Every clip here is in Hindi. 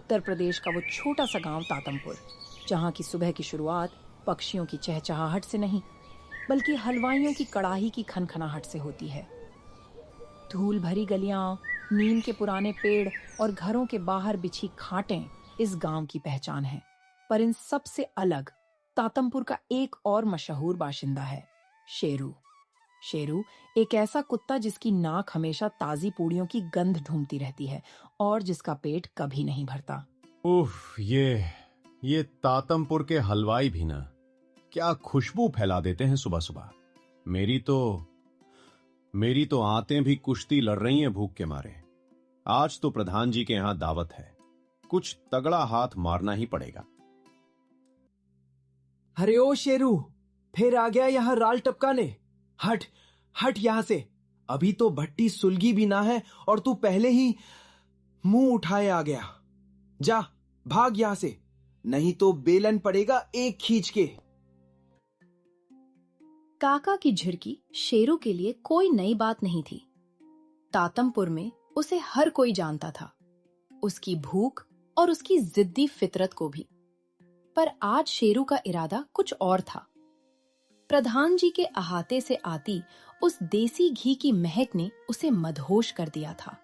उत्तर प्रदेश का वो छोटा सा गांव तातमपुर, जहां की सुबह की शुरुआत पक्षियों की चहचहाहट से नहीं बल्कि हलवाइयों की कड़ाही की खनखनाहट से होती है। धूल भरी गलियां, नीम के पुराने पेड़ और घरों के बाहर बिछी खाटें इस गांव की पहचान है। पर इन सबसे अलग तातमपुर का एक और मशहूर बाशिंदा है, शेरू। शेरू एक ऐसा कुत्ता जिसकी नाक हमेशा ताजी पूड़ियों की गंध ढूंढती रहती है और जिसका पेट कभी नहीं भरता। उफ, ये तातमपुर के हलवाई भी ना क्या खुशबू फैला देते हैं सुबह सुबह। मेरी तो आंतें भी कुश्ती लड़ रही हैं भूख के मारे। आज तो प्रधान जी के यहां दावत है, कुछ तगड़ा हाथ मारना ही पड़ेगा। अरे ओ शेरू, फिर आ गया यहां राल टपकाने। हट हट यहां से, अभी तो भट्टी सुलगी भी ना है और तू पहले ही मुंह उठाए आ गया। जा भाग यहां से, नहीं तो बेलन पड़ेगा एक खींच के। काका की झिड़की शेरू के लिए कोई नई बात नहीं थी। तातमपुर में उसे हर कोई जानता था, उसकी भूख और उसकी जिद्दी फितरत को भी। पर आज शेरू का इरादा कुछ और था। प्रधान जी के अहाते से आती उस देसी घी की महक ने उसे मदहोश कर दिया था।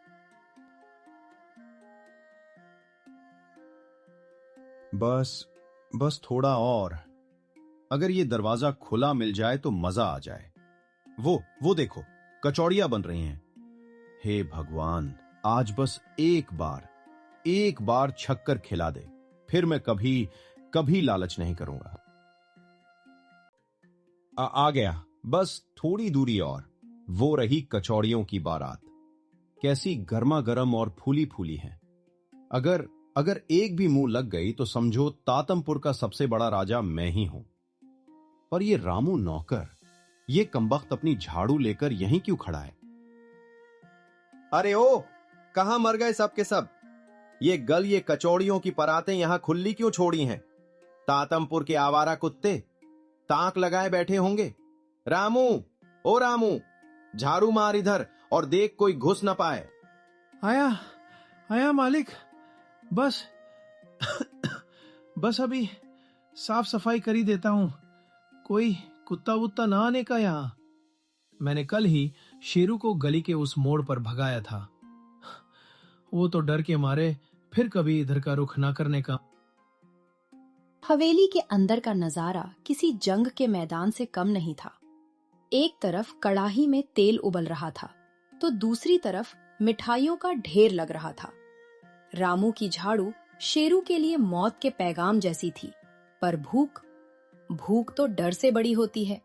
बस थोड़ा और, अगर ये दरवाजा खुला मिल जाए तो मजा आ जाए। वो देखो, कचौड़ियां बन रही हैं। हे भगवान, आज बस एक बार छक्कर खिला दे, फिर मैं कभी लालच नहीं करूंगा। आ गया, बस थोड़ी दूरी और। वो रही कचौड़ियों की बारात, कैसी गर्मा गर्म और फूली फूली हैं। अगर एक भी मुंह लग गई तो समझो तातमपुर का सबसे बड़ा राजा मैं ही हूं। पर ये रामू नौकर, ये कमबख्त अपनी झाड़ू लेकर यहीं क्यों खड़ा है? अरे ओ, कहां मर गए सब के सब? ये कचौड़ियों की परातें यहां खुली क्यों छोड़ी हैं? तातमपुर के आवारा कुत्ते ताक लगाए बैठे होंगे। रामू, ओ रामू, झाड़ू मार इधर और देख कोई घुस न पाए। आया मालिक, बस अभी साफ सफाई करी देता हूं। कोई कुत्ता वुत्ता ना आने का यहां। मैंने कल ही शेरू को गली के उस मोड़ पर भगाया था। वो तो डर के मारे फिर कभी इधर का रुख ना करने का। हवेली के अंदर का नजारा किसी जंग के मैदान से कम नहीं था। एक तरफ कड़ाही में तेल उबल रहा था तो दूसरी तरफ मिठाइयों का ढेर लग रहा था। रामू की झाड़ू शेरू के लिए मौत के पैगाम जैसी थी, पर भूख तो डर से बड़ी होती है।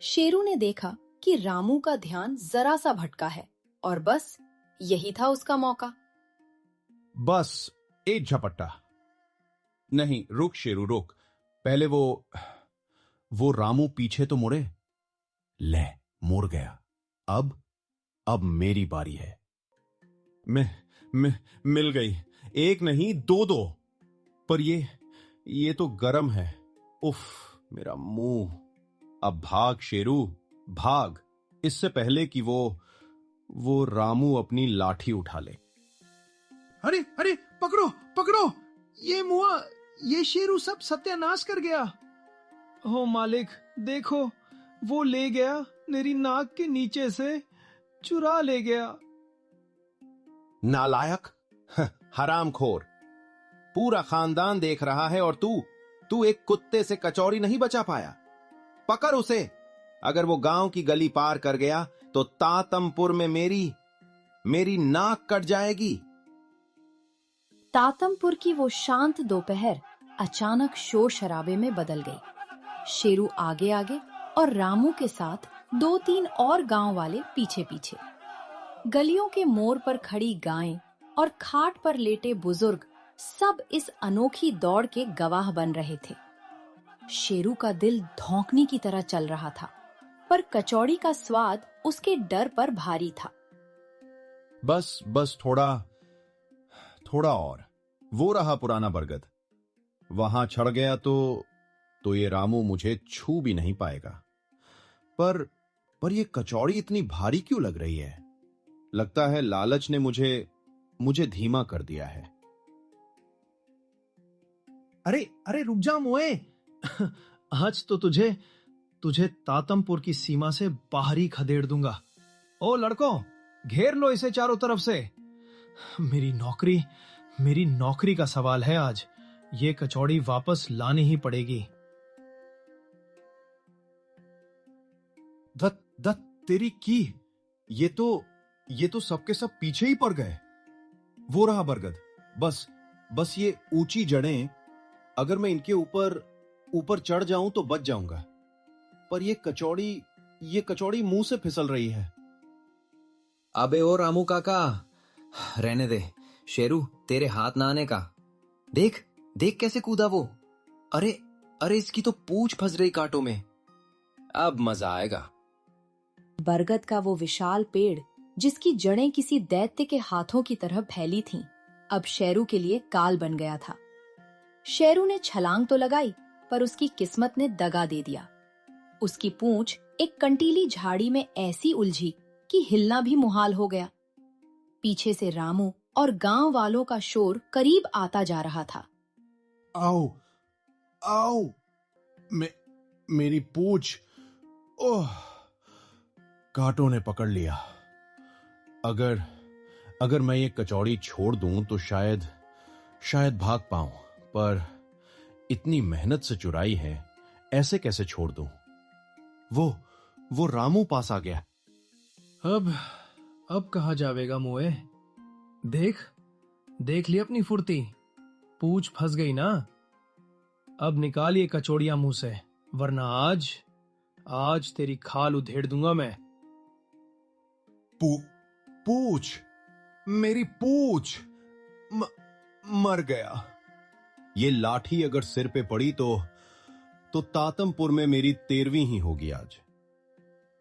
शेरू ने देखा कि रामू का ध्यान जरा सा भटका है और बस यही था उसका मौका। बस एक झपट्टा। नहीं, रुक शेरू रुक, पहले वो रामू पीछे तो मुड़े। ले, मुड़ गया। अब मेरी बारी है। मिल गई, एक नहीं दो। पर ये तो गरम है। उफ, मेरा मुंह। अब भाग शेरू, भाग, इससे पहले कि वो रामू अपनी लाठी उठा ले। अरे पकड़ो, ये शेरू सब सत्यानाश कर गया। ओ मालिक, देखो, वो ले गया, मेरी नाक के नीचे से चुरा ले गया। नालायक, हरामखोर, पूरा खानदान देख रहा है और तू एक कुत्ते से कचौड़ी नहीं बचा पाया। पकड़ उसे। अगर वो गांव की गली पार कर गया तो तातमपुर में मेरी नाक कट जाएगी। तातमपुर की वो शांत दोपहर अचानक शोर शराबे में बदल गई। शेरू आगे और रामू के साथ 2-3 और गांव वाले पीछे पीछे। गलियों के मोड़ पर खड़ी गायें और खाट पर लेटे बुजुर्ग सब इस अनोखी दौड़ के गवाह बन रहे थे। शेरू का दिल धौंकनी की तरह चल रहा था, पर कचौड़ी का स्वाद उसके डर पर भारी था। बस थोड़ा और। वो रहा पुराना बरगद, वहां चढ़ गया तो ये रामू मुझे छू भी नहीं पाएगा। पर ये कचौड़ी इतनी भारी क्यों लग रही है? लगता है लालच ने मुझे धीमा कर दिया है। अरे अरे रुक जा मोए। आज तो तुझे तुझे तातमपुर की सीमा से बाहर ही खदेड़ दूंगा। ओ लड़कों, घेर लो इसे चारों तरफ से। मेरी नौकरी का सवाल है आज। ये कचौड़ी वापस लानी ही पड़ेगी। दत्त दत्त तेरी की, ये तो सबके सब पीछे ही पड़ गए। वो रहा बरगद। बस ये ऊंची जड़ें, अगर मैं इनके ऊपर चढ़ जाऊं तो बच जाऊंगा, पर ये कचौड़ी मुंह से फिसल रही है। अबे ओ रामू काका, रहने दे। शेरू, तेरे हाथ ना आने का। देख देख कैसे कूदा वो। अरे अरे, इसकी तो पूंछ फंस रही कांटों में। अब मजा आएगा। बरगद का वो विशाल पेड़, जिसकी जड़ें किसी दैत्य के हाथों की तरह फैली थीं, अब शेरू के लिए काल बन गया था। शेरू ने छलांग तो लगाई, पर उसकी किस्मत ने दगा दे दिया। उसकी पूंछ एक कंटीली झाड़ी में ऐसी उलझी कि हिलना भी मुहाल हो गया। पीछे से रामू और गांव वालों का शोर करीब आता जा रहा था। आओ आओ, मेरी पूंछ, ओह, कांटों ने पकड़ लिया। अगर मैं ये कचौड़ी छोड़ दूं तो शायद भाग पाऊं, पर इतनी मेहनत से चुराई है, ऐसे कैसे छोड़ दूं? वो रामू पास आ गया। अब कहाँ जावेगा मोए? देख ली अपनी फुर्ती। पूंछ फंस गई ना? अब निकालिए कचौड़ियां मुंह से, वरना आज तेरी खाल उधेड़ दूंगा मैं। पूछ, मेरी पूछ, मर गया। ये लाठी अगर सिर पे पड़ी तो तातमपुर में मेरी 13वीं ही होगी आज।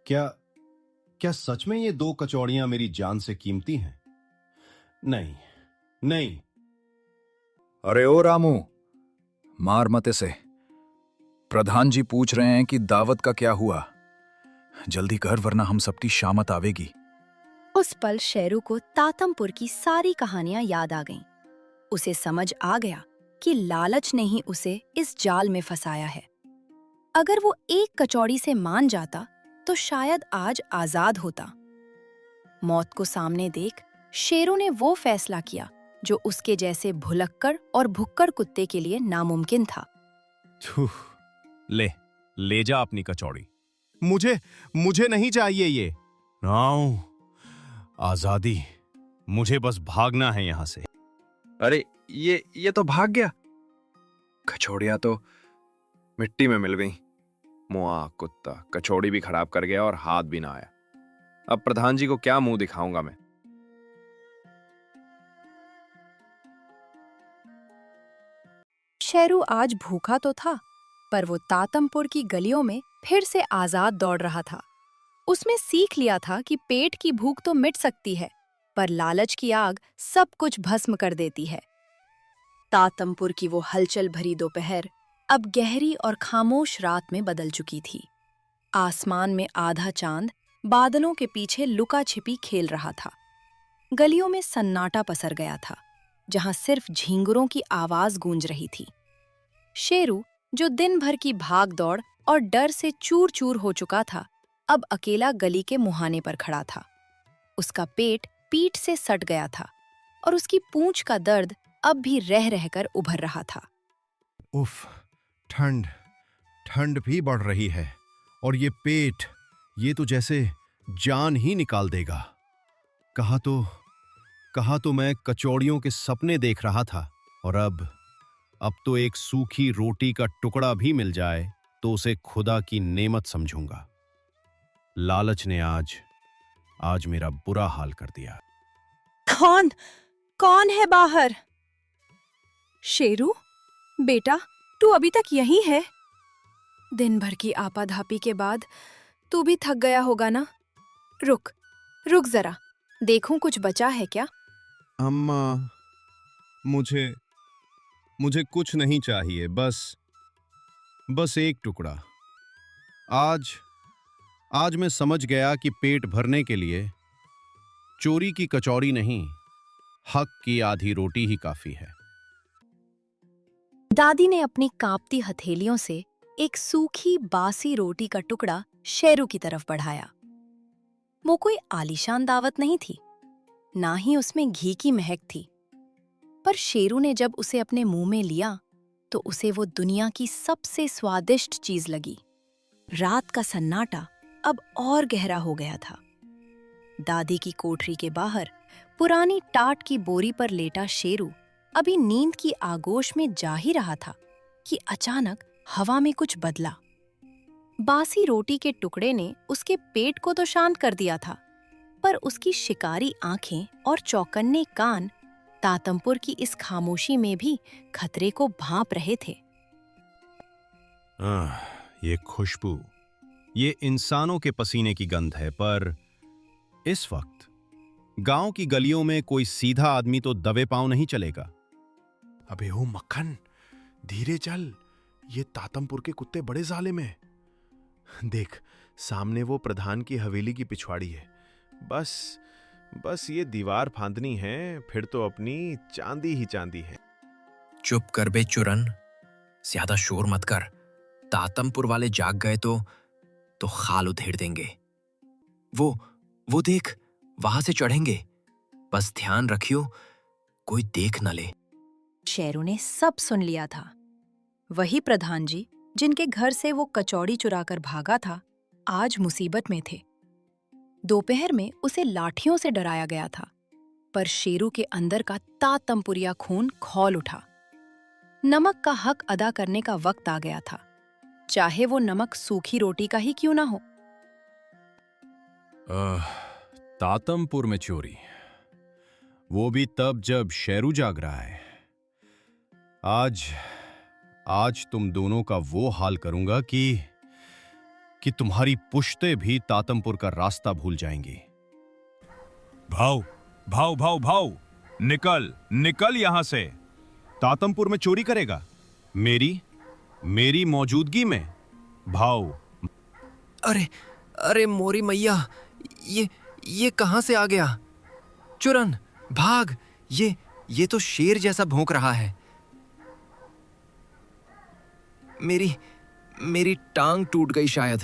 क्या सच में ये 2 कचौड़ियां मेरी जान से कीमती हैं? नहीं। अरे ओ रामू, मार मत इसे। प्रधान जी पूछ रहे हैं कि दावत का क्या हुआ। जल्दी कर, वरना हम सबकी शामत आवेगी। उस पल शेरू को तातमपुर की सारी कहानियां याद आ गईं। उसे समझ आ गया कि लालच ने ही उसे इस जाल में फंसाया है। अगर वो एक कचौड़ी से मान जाता तो शायद आज आजाद होता। मौत को सामने देख शेरू ने वो फैसला किया जो उसके जैसे भुलक्कड़ और भुक्कड़ कुत्ते के लिए नामुमकिन था। ले जा अपनी कचौड़ी। मुझे नहीं चाहिए ये। नाउ, आजादी, मुझे बस भागना है यहां से। अरे ये तो भाग गया। कचौड़ियां तो मिट्टी में मिल गई। मुआ कुत्ता, कचौड़ी भी खराब कर गया और हाथ भी ना आया। अब प्रधान जी को क्या मुंह दिखाऊंगा मैं। शेरू आज भूखा तो था, पर वो तातमपुर की गलियों में फिर से आजाद दौड़ रहा था। उसमें सीख लिया था कि पेट की भूख तो मिट सकती है, पर लालच की आग सब कुछ भस्म कर देती है। तातमपुर की वो हलचल भरी दोपहर अब गहरी और खामोश रात में बदल चुकी थी। आसमान में आधा चांद बादलों के पीछे लुका छिपी खेल रहा था। गलियों में सन्नाटा पसर गया था, जहां सिर्फ झींगुरों की आवाज गूंज रही थी। शेरू, जो दिन भर की भाग दौड़ और डर से चूर चूर हो चुका था, अब अकेला गली के मुहाने पर खड़ा था। उसका पेट पीठ से सट गया था और उसकी पूंछ का दर्द अब भी रह रहकर उभर रहा था। उफ, ठंड भी बढ़ रही है, और ये पेट, ये तो जैसे जान ही निकाल देगा। कहा तो मैं कचौड़ियों के सपने देख रहा था, और अब तो एक सूखी रोटी का टुकड़ा भी मिल जाए तो उसे खुदा की नेमत समझूंगा। लालच ने आज मेरा बुरा हाल कर दिया। कौन है बाहर? शेरू, बेटा, तू अभी तक यहीं है? दिन भर की आपाधापी के बाद तू भी थक गया होगा ना? रुक जरा, देखूं कुछ बचा है क्या? अम्मा, मुझे कुछ नहीं चाहिए, बस एक टुकड़ा। आज मैं समझ गया कि पेट भरने के लिए चोरी की कचौड़ी नहीं, हक की आधी रोटी ही काफी है। दादी ने अपनी कांपती हथेलियों से एक सूखी बासी रोटी का टुकड़ा शेरू की तरफ बढ़ाया। वो कोई आलीशान दावत नहीं थी, ना ही उसमें घी की महक थी, पर शेरू ने जब उसे अपने मुंह में लिया तो उसे वो दुनिया की सबसे स्वादिष्ट चीज लगी। रात का सन्नाटा अब और गहरा हो गया था। दादी की कोठरी के बाहर पुरानी टाट की बोरी पर लेटा शेरू अभी नींद की आगोश में जा ही रहा था कि अचानक हवा में कुछ बदला। बासी रोटी के टुकड़े ने उसके पेट को तो शांत कर दिया था, पर उसकी शिकारी आंखें और चौकन्ने कान तातमपुर की इस खामोशी में भी खतरे को भांप रहे थे। ये खुशबू, ये इंसानों के पसीने की गंध है, पर इस वक्त गांव की गलियों में कोई सीधा आदमी तो दबे पांव नहीं चलेगा। अबे ओ मक्खन, धीरे चल, ये तातमपुर के कुत्ते बड़े जालिम हैं। देख, सामने वो प्रधान की हवेली की पिछवाड़ी है। बस ये दीवार फांदनी है, फिर तो अपनी चांदी ही चांदी है। चुप कर बे चुरन, ज्यादा शोर मत कर। तातमपुर वाले जाग गए तो खाल उधेड़ देंगे। वो देख, वहां से चढ़ेंगे। बस ध्यान रखियो, कोई देख न ले। शेरू ने सब सुन लिया था। वही प्रधान जी जिनके घर से वो कचौड़ी चुराकर भागा था, आज मुसीबत में थे। दोपहर में उसे लाठियों से डराया गया था, पर शेरू के अंदर का तातमपुरिया खून खौल उठा। नमक का हक अदा करने का वक्त आ गया था, चाहे वो नमक सूखी रोटी का ही क्यों ना हो। तातमपुर में चोरी, वो भी तब जब शेरू जाग रहा है। आज तुम दोनों का वो हाल करूंगा कि तुम्हारी पुश्ते भी तातमपुर का रास्ता भूल जाएंगी। भाव भाव भाव भाव, निकल यहां से। तातमपुर में चोरी करेगा मेरी मौजूदगी में? भाव, अरे मोरी मैया, ये कहां से आ गया? चुरन भाग, ये तो शेर जैसा भौंक रहा है। मेरी टांग टूट गई शायद।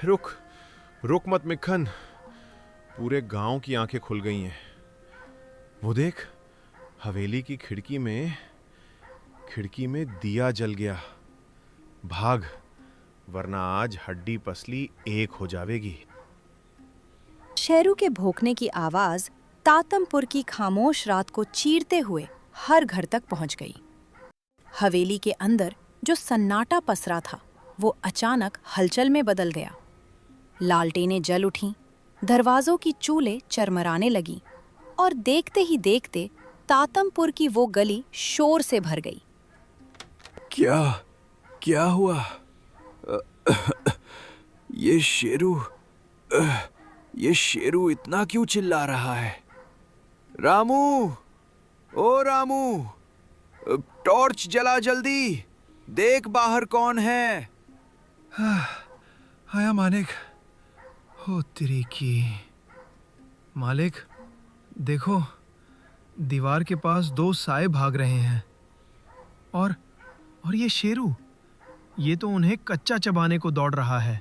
रुक मत मिखन, पूरे गांव की आंखें खुल गई हैं। वो देख, हवेली की खिड़की में दिया जल गया। भाग, वरना आज हड्डी पसली एक हो जावेगी। शेरू के भौंकने की आवाज तातमपुर की खामोश रात को चीरते हुए हर घर तक पहुंच गई। हवेली के अंदर जो सन्नाटा पसरा था, वो अचानक हलचल में बदल गया। लालटेनें जल उठीं, दरवाजों की चूलें चरमराने लगीं, और देखते ही देखते तातमपुर की वो गली शोर से भर गई। क्या हुआ? ये शेरू इतना क्यों चिल्ला रहा है? रामू, ओ रामू, टॉर्च जला जल्दी, देख बाहर कौन है। आया मालिक। हो तेरी की। मालिक, देखो, दीवार के पास 2 साए भाग रहे हैं। और ये शेरू, ये तो उन्हें कच्चा चबाने को दौड़ रहा है।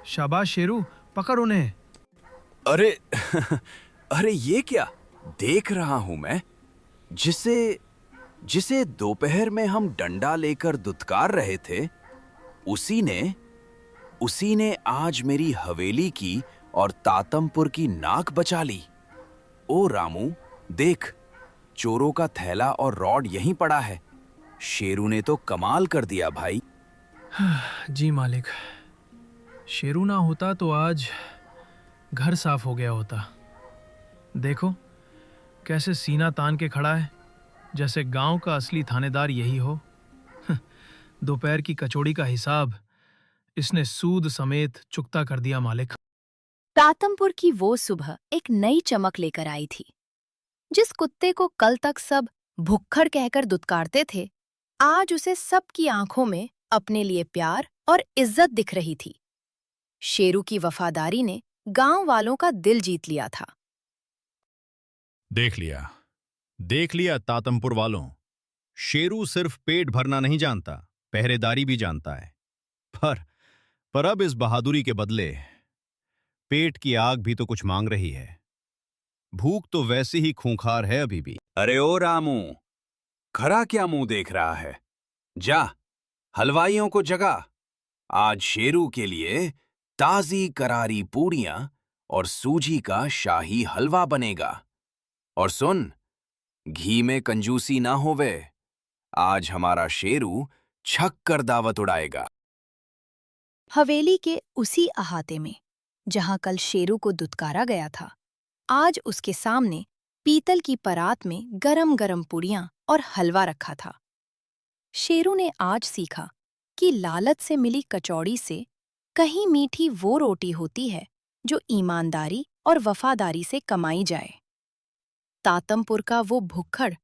शाबाश शेरू, पकड़ उन्हें। अरे ये क्या देख रहा हूं मैं? जिसे दोपहर में हम डंडा लेकर दुत्कार रहे थे, उसी ने आज मेरी हवेली की और तातमपुर की नाक बचा ली। ओ रामू, देख, चोरों का थैला और रॉड यहीं पड़ा है। शेरू ने तो कमाल कर दिया भाई। जी मालिक, शेरू ना होता तो आज घर साफ हो गया होता। देखो कैसे सीना तान के खड़ा है, जैसे गांव का असली थानेदार यही हो। दोपहर की कचौड़ी का हिसाब इसने सूद समेत चुकता कर दिया मालिक। तातमपुर की वो सुबह एक नई चमक लेकर आई थी। जिस कुत्ते को कल तक सब भुक्खड़ कहकर दुत्कारते थे, आज उसे सबकी आंखों में अपने लिए प्यार और इज्जत दिख रही थी। शेरू की वफादारी ने गांव वालों का दिल जीत लिया था। देख लिया तातमपुर वालों, शेरू सिर्फ पेट भरना नहीं जानता, पहरेदारी भी जानता है। पर अब इस बहादुरी के बदले पेट की आग भी तो कुछ मांग रही है। भूख तो वैसी ही खूंखार है अभी भी। अरे ओ रामू, खरा क्या मुंह देख रहा है? जा, हलवाइयों को जगा। आज शेरू के लिए ताजी करारी पूड़ियां और सूजी का शाही हलवा बनेगा। और सुन, घी में कंजूसी ना होवे। आज हमारा शेरू छक कर दावत उड़ाएगा। हवेली के उसी अहाते में जहां कल शेरू को दुत्कारा गया था, आज उसके सामने पीतल की परात में गरम गरम पुड़ियां और हलवा रखा था। शेरू ने आज सीखा कि लालच से मिली कचौड़ी से कहीं मीठी वो रोटी होती है जो ईमानदारी और वफादारी से कमाई जाए। तातमपुर का वो भुक्खड़